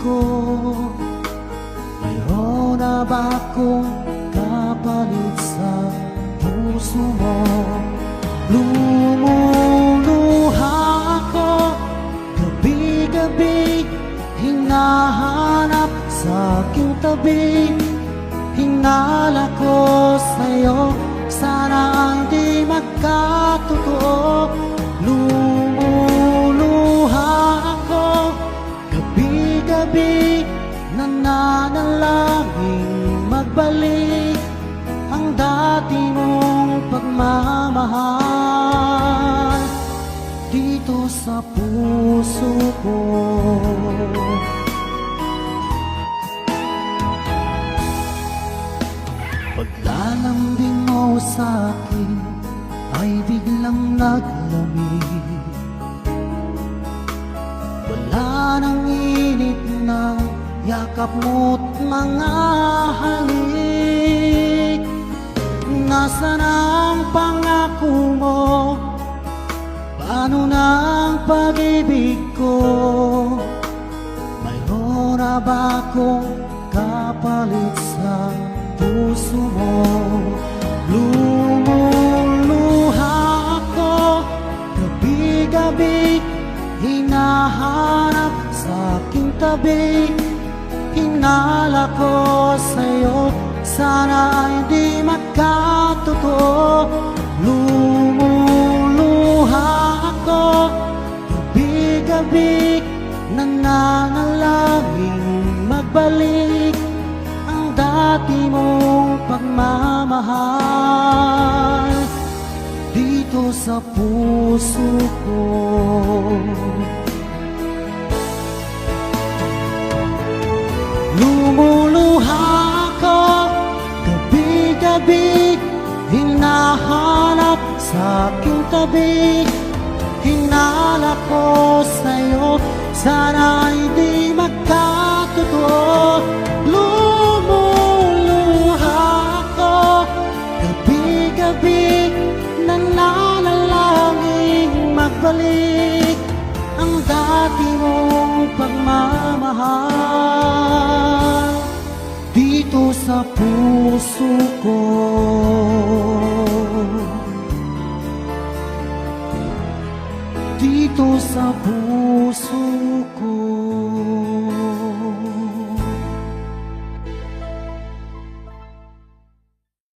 ko? Mayroon na ba akong kapalit sa puso mo? Lumuluha ako, gabi-gabi hinahanap sa aking tabi. Hinala ko sa'yo, sana hindi magkatotoo. Lumuluha ako, gabi-gabi nananalangin magbalik ang dati mong pagmamahal dito sa puso ko. Paglalambing mo sa'kin ay biglang naglamig. Wala nang init na yakap mo't mga halik. Nasaan ang pangako mo? Paano na ang pag-ibig ko? Mayroon na ba akong kapalit sa puso mo? Lumuluha ako, gabi-gabi hinahanap sa aking tabi. Hinala ko sa'yo, sana hindi magkatotoo. Lumuluha ako, gabi-gabi nananalangin magbalik ang dati mong pagmamahal dito sa puso ko. Lumuluha ako, gabi-gabi hinahanap sa aking tabi. Hinala ko sa'yo, sana hindi magkatotoo. Lumuluha ako, gabi-gabi nananalangin magbalik ang dati mong pagmamahal dito sa puso ko. Dito sa puso ko.